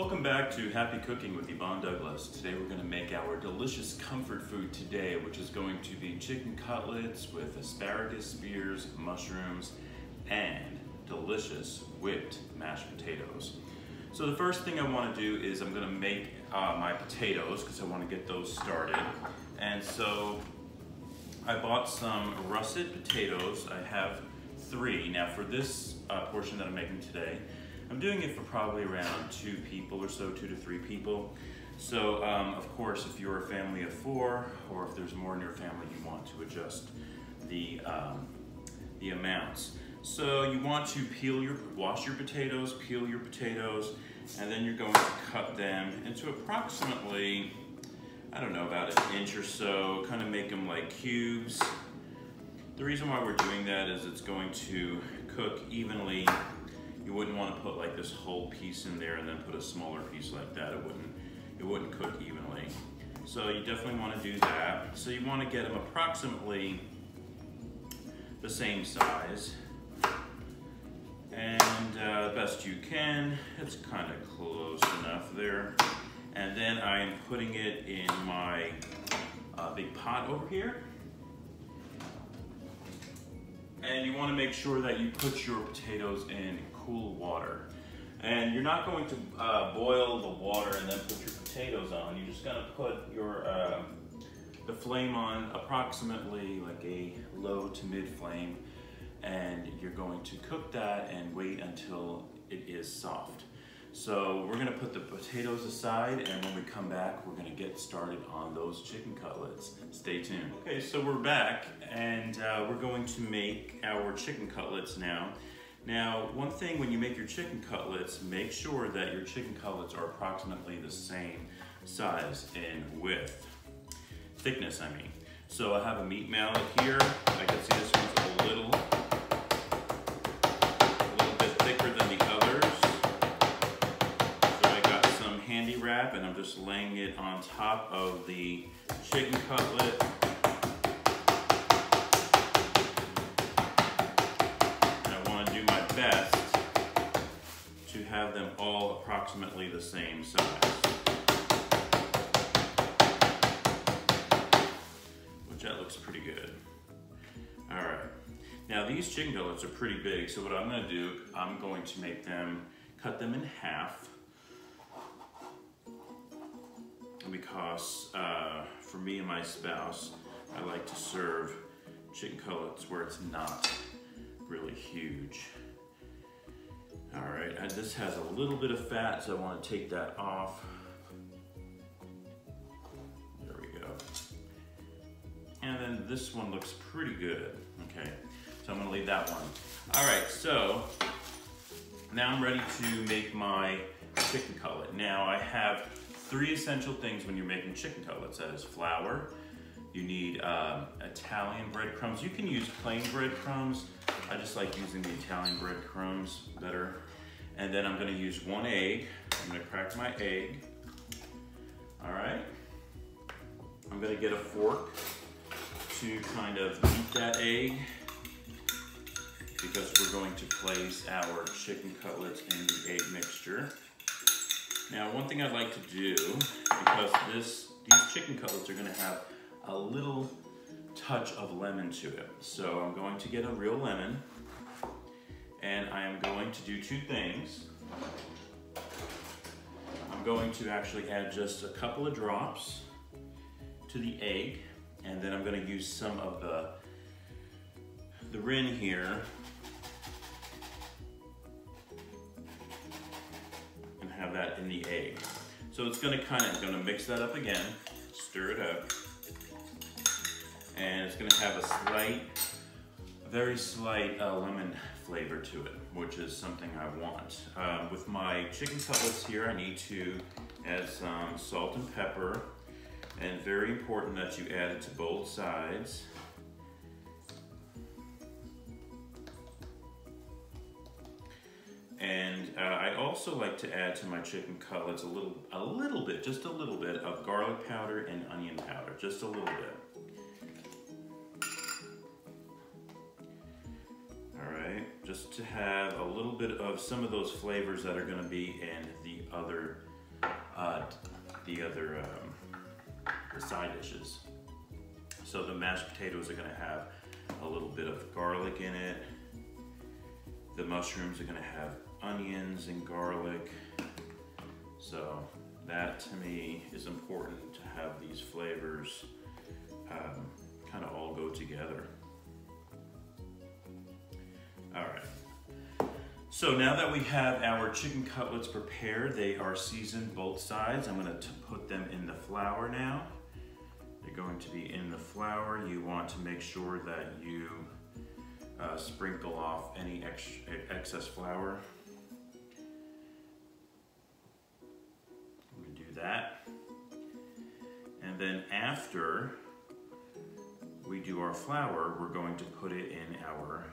Welcome back to Happy Cooking with Yvonne Douglas. Today we're going to make our delicious comfort food today, which is going to be chicken cutlets with asparagus spears, mushrooms, and delicious whipped mashed potatoes. So the first thing I want to do is I'm going to make my potatoes because I want to get those started. And so I bought some russet potatoes. I have 3. Now for this portion that I'm making today, I'm doing it for probably around 2 people or so, 2 to 3 people. So of course, if you're a family of 4 or if there's more in your family, you want to adjust the amounts. So you want to wash your potatoes, peel your potatoes, and then you're going to cut them into approximately, I don't know, about 1 inch or so, kind of make them like cubes. The reason why we're doing that is it's going to cook evenly. You wouldn't want to put like this whole piece in there and then put a smaller piece like that. It wouldn't cook evenly. So you definitely want to do that. So you want to get them approximately the same size. And best you can. It's kind of close enough there. And then I'm putting it in my big pot over here. And you want to make sure that you put your potatoes in cool water. And you're not going to boil the water and then put your potatoes on. You're just going to put your the flame on approximately like a low to mid flame, and you're going to cook that and wait until it is soft. So we're going to put the potatoes aside, and when we come back, we're going to get started on those chicken cutlets. Stay tuned. Okay, so we're back, and we're going to make our chicken cutlets now. Now, one thing when you make your chicken cutlets, make sure that your chicken cutlets are approximately the same size in width. Thickness, I mean. So I have a meat mallet here. I can see this one's a little bit thicker than the others. So I got some handy wrap, and I'm just laying it on top of the chicken cutlet. Best to have them all approximately the same size. Which that looks pretty good. All right. Now these chicken cutlets are pretty big, so what I'm going to do, I'm going to cut them in half. Because for me and my spouse, I like to serve chicken cutlets where it's not really huge. All right, and this has a little bit of fat, so I want to take that off. There we go. And then this one looks pretty good. Okay, so I'm gonna leave that one. All right, so now I'm ready to make my chicken cutlet. Now I have 3 essential things when you're making chicken cutlets. That is flour. You need Italian breadcrumbs. You can use plain breadcrumbs. I just like using the Italian breadcrumbs better. And then I'm gonna use 1 egg. I'm gonna crack my egg. All right. I'm gonna get a fork to kind of beat that egg because we're going to place our chicken cutlets in the egg mixture. Now, one thing I'd like to do, because these chicken cutlets are gonna have a little touch of lemon to it. So I'm going to get a real lemon, and I am going to do 2 things. I'm going to actually add just a couple of drops to the egg, and then I'm going to use some of the rin here and have that in the egg. So it's going to mix that up again, stir it up. And it's going to have a very slight lemon flavor to it, which is something I want. With my chicken cutlets here, I need to add some salt and pepper, and very important that you add it to both sides. And I also like to add to my chicken cutlets just a little bit of garlic powder and onion powder, just a little bit. Just to have a little bit of some of those flavors that are going to be in the other the side dishes. So the mashed potatoes are gonna have a little bit of garlic in it. The mushrooms are gonna have onions and garlic. So that to me is important to have these flavors kind of all go together. All right. So now that we have our chicken cutlets prepared, they are seasoned both sides. I'm gonna put them in the flour now. They're going to be in the flour. You want to make sure that you sprinkle off any excess flour. I'm gonna do that. And then after we do our flour, we're going to put it in our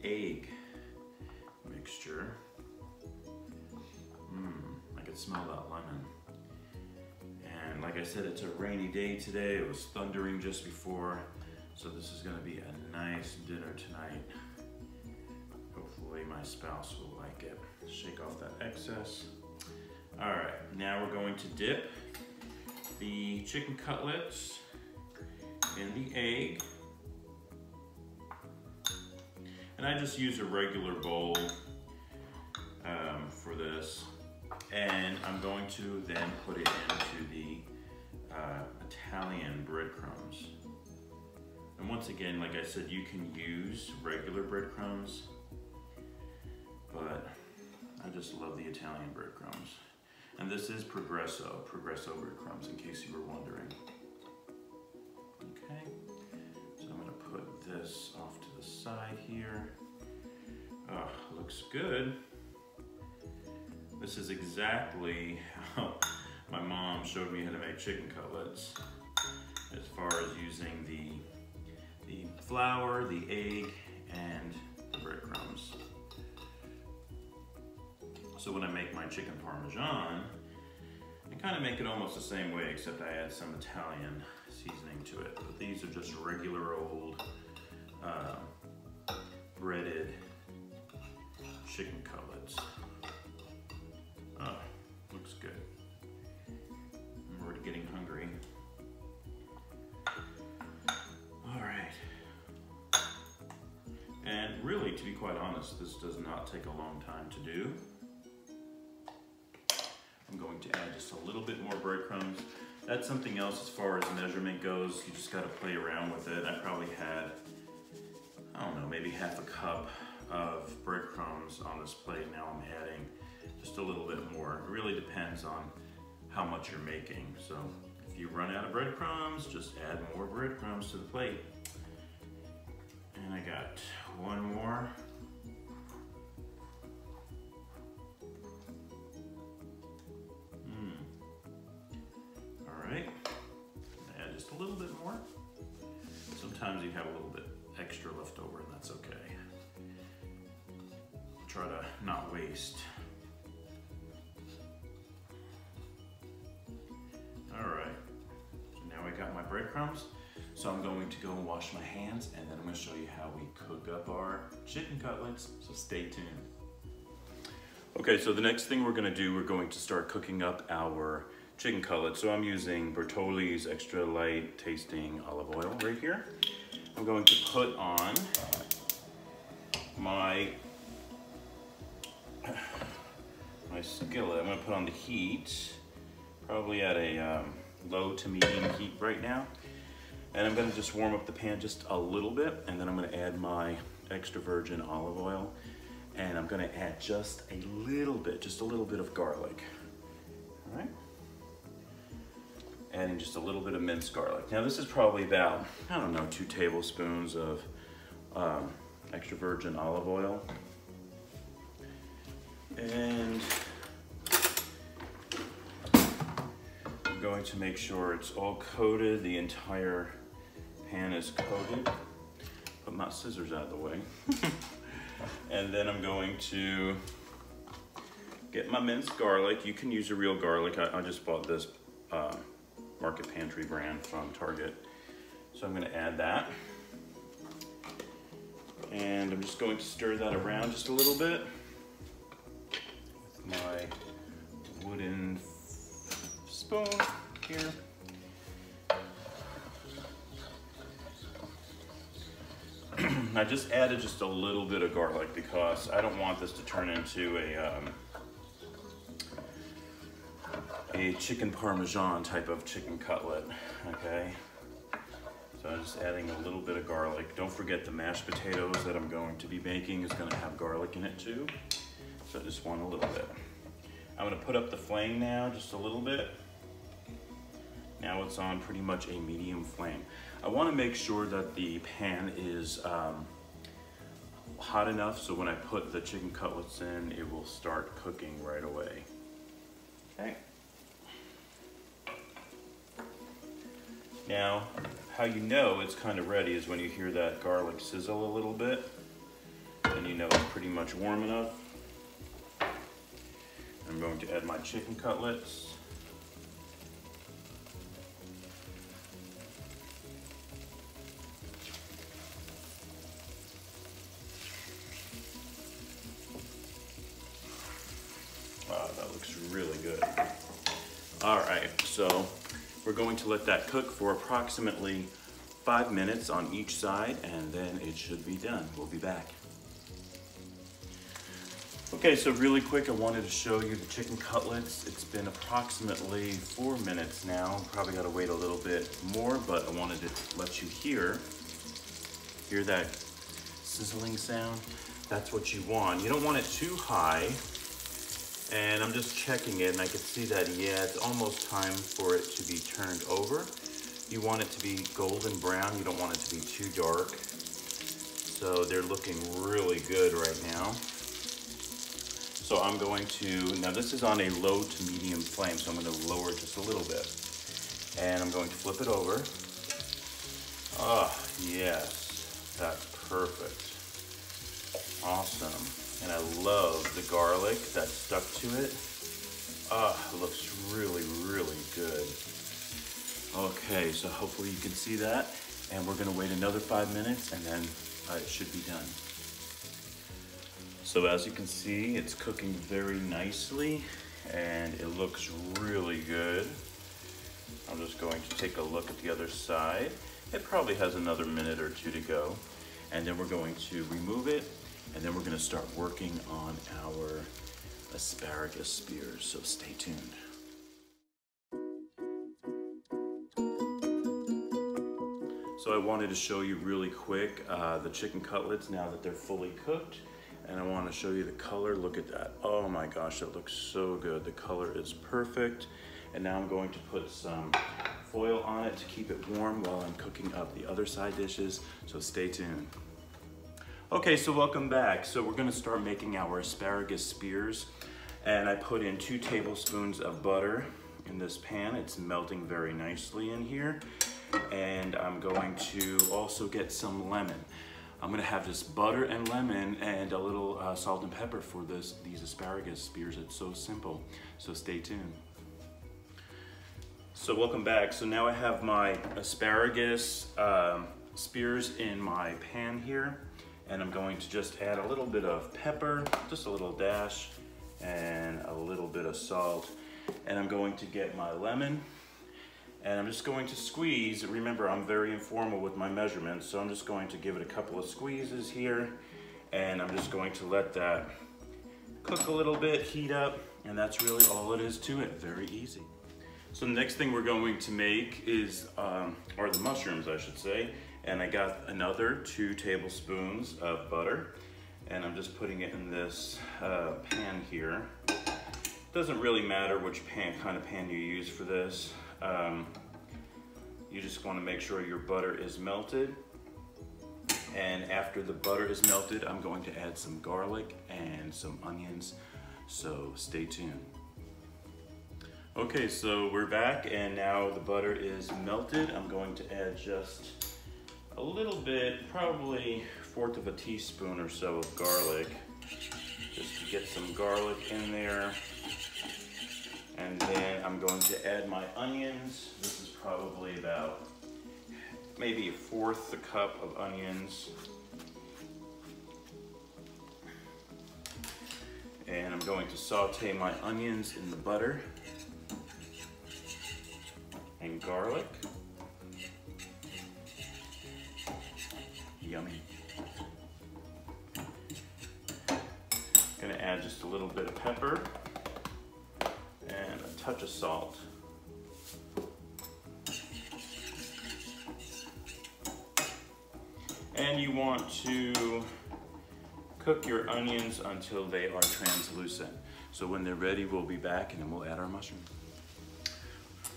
egg mixture. I can smell that lemon. And like I said, it's a rainy day today. It was thundering just before. So this is gonna be a nice dinner tonight. Hopefully my spouse will like it. Shake off that excess. All right, now we're going to dip the chicken cutlets in the egg. And I just use a regular bowl for this. And I'm going to then put it into the Italian breadcrumbs. And once again, like I said, you can use regular breadcrumbs, but I just love the Italian breadcrumbs. And this is Progresso breadcrumbs, in case you were wondering. Okay, so I'm gonna put this off to the side here. Oh, looks good. This is exactly how my mom showed me how to make chicken cutlets, as far as using the flour, the egg, and the breadcrumbs. So when I make my chicken parmesan, I kind of make it almost the same way, except I add some Italian seasoning to it. But these are just regular old breaded chicken cutlets. Oh, looks good. I'm already getting hungry. All right. And really, to be quite honest, this does not take a long time to do. I'm going to add just a little bit more breadcrumbs. That's something else as far as measurement goes. You just gotta play around with it. I probably had, I don't know, maybe half a cup of breadcrumbs on this plate. Now I'm adding just a little bit more. It really depends on how much you're making. So if you run out of breadcrumbs, just add more breadcrumbs to the plate. And I got one more. All right, add just a little bit more. Sometimes you have a little bit extra left over, and that's okay. Try to not waste. All right, so now I got my breadcrumbs. So I'm going to go and wash my hands, and then I'm gonna show you how we cook up our chicken cutlets, so stay tuned. Okay, so the next thing we're gonna do, we're going to start cooking up our chicken cutlets. So I'm using Bertolli's extra light tasting olive oil right here. I'm going to put on my skillet. I'm gonna put on the heat, probably at a low to medium heat right now. And I'm gonna just warm up the pan just a little bit, and then I'm gonna add my extra virgin olive oil, and I'm gonna add just a little bit of garlic. All right? Adding just a little bit of minced garlic. Now this is probably about, I don't know, 2 tablespoons of extra virgin olive oil. And I'm going to make sure it's all coated, the entire pan is coated. Put my scissors out of the way. And then I'm going to get my minced garlic. You can use a real garlic. I just bought this Market Pantry brand from Target. So I'm gonna add that. And I'm just going to stir that around just a little bit with my wooden spoon here. I just added just a little bit of garlic because I don't want this to turn into a chicken parmesan type of chicken cutlet, okay? So I'm just adding a little bit of garlic. Don't forget the mashed potatoes that I'm going to be making is gonna have garlic in it too. So I just want a little bit. I'm gonna put up the flame now, just a little bit. Now it's on pretty much a medium flame. I wanna make sure that the pan is hot enough so when I put the chicken cutlets in, it will start cooking right away. Okay. Now, how you know it's kind of ready is when you hear that garlic sizzle a little bit, and you know it's pretty much warm enough. I'm going to add my chicken cutlets. Wow, that looks really good. All right, so we're going to let that cook for approximately 5 minutes on each side, and then it should be done. We'll be back. Okay, so really quick, I wanted to show you the chicken cutlets. It's been approximately 4 minutes now. Probably gotta wait a little bit more, but I wanted to let you hear that sizzling sound. That's what you want. You don't want it too high. And I'm just checking it, and I can see that, yeah, it's almost time for it to be turned over. You want it to be golden brown. You don't want it to be too dark. So they're looking really good right now. So I'm going to, now this is on a low to medium flame, so I'm going to lower it just a little bit. And I'm going to flip it over. Oh, yes, that's perfect. Awesome. And I love the garlic that stuck to it. It looks really, really good. Okay, so hopefully you can see that. And we're gonna wait another 5 minutes and then it should be done. So as you can see, it's cooking very nicely and it looks really good. I'm just going to take a look at the other side. It probably has another minute or two to go. And then we're going to remove it. And then we're gonna start working on our asparagus spears, so stay tuned. So I wanted to show you really quick the chicken cutlets now that they're fully cooked. And I wanna show you the color, look at that. Oh my gosh, that looks so good. The color is perfect. And now I'm going to put some foil on it to keep it warm while I'm cooking up the other side dishes, so stay tuned. Okay, so welcome back. So we're gonna start making our asparagus spears. And I put in 2 tablespoons of butter in this pan. It's melting very nicely in here. And I'm going to also get some lemon. I'm gonna have this butter and lemon and a little salt and pepper for these asparagus spears. It's so simple, so stay tuned. So welcome back. So now I have my asparagus spears in my pan here. And I'm going to just add a little bit of pepper, just a little dash, and a little bit of salt. And I'm going to get my lemon, and I'm just going to squeeze. Remember, I'm very informal with my measurements, so I'm just going to give it a couple of squeezes here, and I'm just going to let that cook a little bit, heat up, and that's really all it is to it. Very easy. So the next thing we're going to make is, or the mushrooms, I should say. And I got another 2 tablespoons of butter, and I'm just putting it in this pan here. Doesn't really matter which kind of pan you use for this. You just want to make sure your butter is melted. And after the butter is melted, I'm going to add some garlic and some onions, so stay tuned. Okay, so we're back, and now the butter is melted. I'm going to add just a little bit, probably 1/4 of a teaspoon or so of garlic, just to get some garlic in there. And then I'm going to add my onions. This is probably about maybe 1/4 cup of onions. And I'm going to saute my onions in the butter. and garlic. Yummy. Gonna add just a little bit of pepper and a touch of salt. And you want to cook your onions until they are translucent. So when they're ready, we'll be back and then we'll add our mushrooms.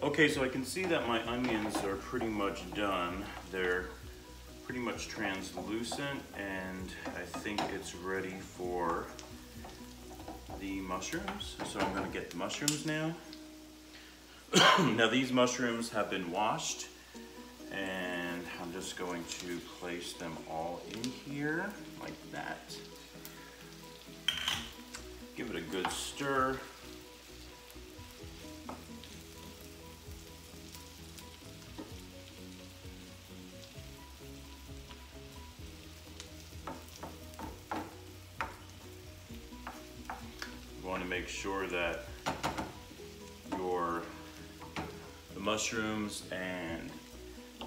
Okay, so I can see that my onions are pretty much done. They're pretty much translucent, and I think it's ready for the mushrooms. So I'm gonna get the mushrooms now. Now these mushrooms have been washed, and I'm just going to place them all in here like that. Give it a good stir. You want to make sure that the mushrooms and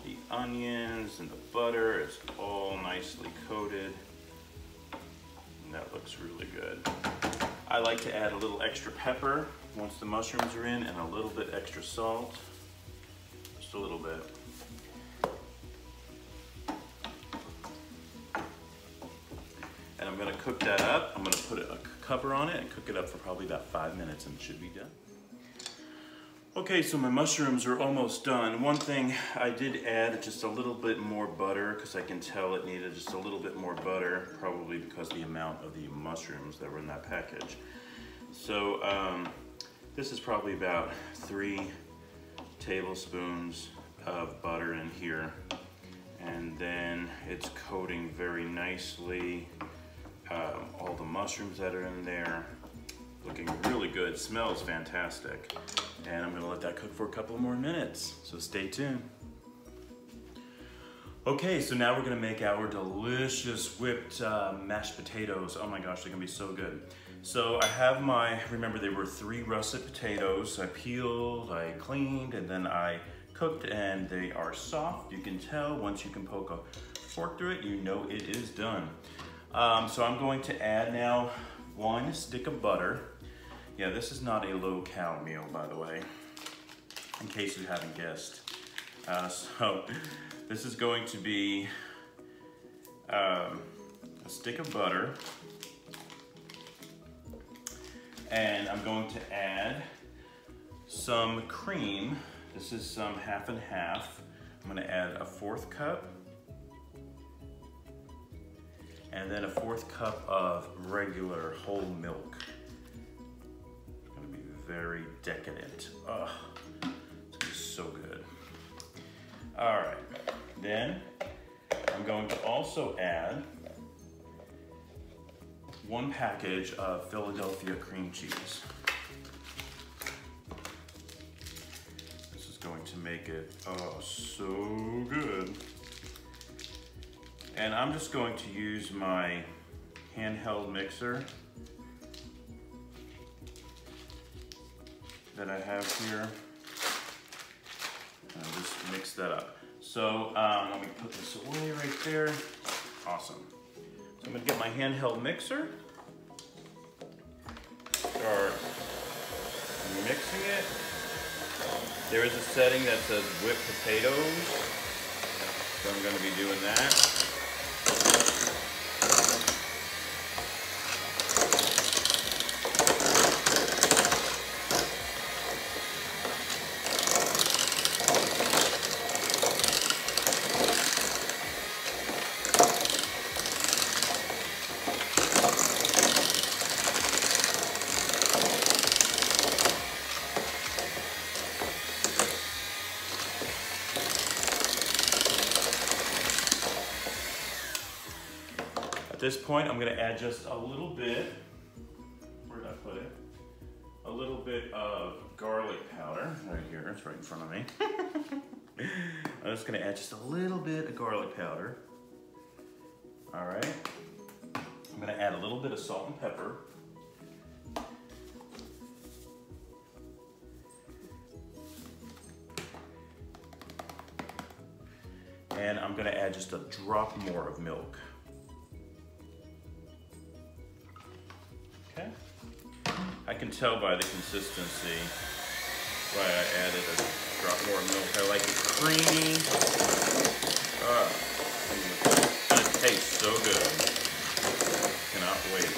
the onions and the butter is all nicely coated. And that looks really good. I like to add a little extra pepper once the mushrooms are in, and a little bit extra salt. Just a little bit. And I'm gonna cook that up. I'm gonna put a cover on it and cook it up for probably about 5 minutes, and it should be done. Okay, so my mushrooms are almost done. One thing I did add just a little bit more butter, because I can tell it needed just a little bit more butter, probably because of the amount of the mushrooms that were in that package. So this is probably about 3 tablespoons of butter in here. And then it's coating very nicely all the mushrooms that are in there. Looking really good, smells fantastic. And I'm gonna let that cook for a couple more minutes, so stay tuned. Okay, so now we're gonna make our delicious whipped mashed potatoes. Oh my gosh, they're gonna be so good. So I have remember they were 3 russet potatoes. I peeled, I cleaned, and then I cooked, and they are soft. You can tell once you can poke a fork through it, you know it is done. So I'm going to add now 1 stick of butter. Yeah, this is not a low-cal meal, by the way, in case you haven't guessed. So this is going to be a stick of butter, and I'm going to add some cream. This is some half and half. I'm gonna add a 1/4 cup, and then a 1/4 cup of regular whole milk. Very decadent. Oh, it's gonna be so good. All right, then I'm going to also add 1 package of Philadelphia cream cheese. This is going to make it, oh, so good. And I'm just going to use my handheld mixer that I have here, and just mix that up. So let me put this away right there. Awesome. So I'm gonna get my handheld mixer, start mixing it. There is a setting that says whipped potatoes, so I'm gonna be doing that. At this point, I'm gonna add just a little bit, where did I put it? A little bit of garlic powder, right here, it's right in front of me. I'm just gonna add just a little bit of garlic powder. All right, I'm gonna add a little bit of salt and pepper. And I'm gonna add just a drop more of milk. Okay. I can tell by the consistency why I added a drop more milk. I like it creamy. It tastes so good. Cannot wait.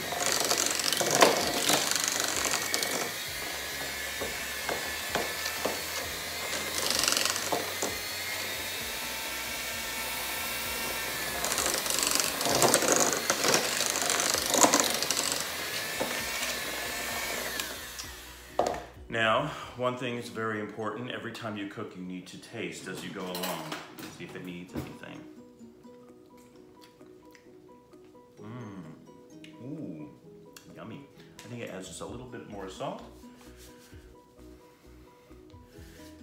Now, one thing is very important. Every time you cook, you need to taste as you go along. See if it needs anything. Ooh, yummy. I think it adds just a little bit more salt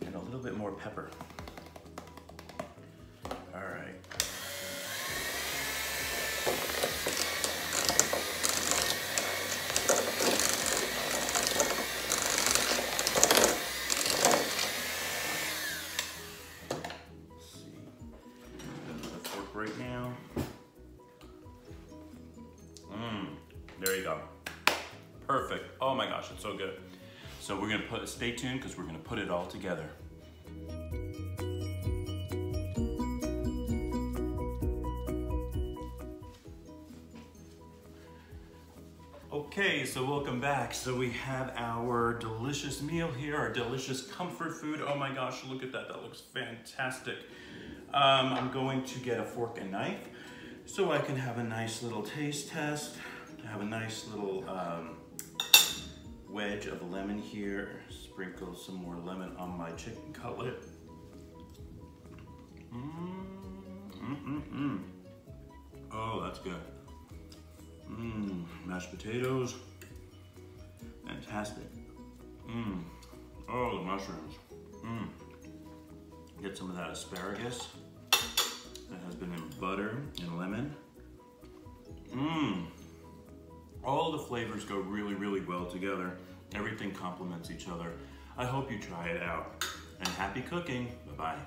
and a little bit more pepper. All right. Right now. There you go. Perfect. Oh my gosh, it's so good. So we're gonna stay tuned because we're gonna put it all together. Okay, so welcome back. So we have our delicious meal here, our delicious comfort food. Oh my gosh, look at that, that looks fantastic. I'm going to get a fork and knife so I can have a nice little taste test. I have a nice little wedge of lemon here. Sprinkle some more lemon on my chicken cutlet. Oh, that's good. Mashed potatoes. Fantastic. Oh, the mushrooms. Get some of that asparagus that has been in butter and lemon. All the flavors go really, really well together. Everything complements each other. I hope you try it out. And happy cooking. Bye-bye.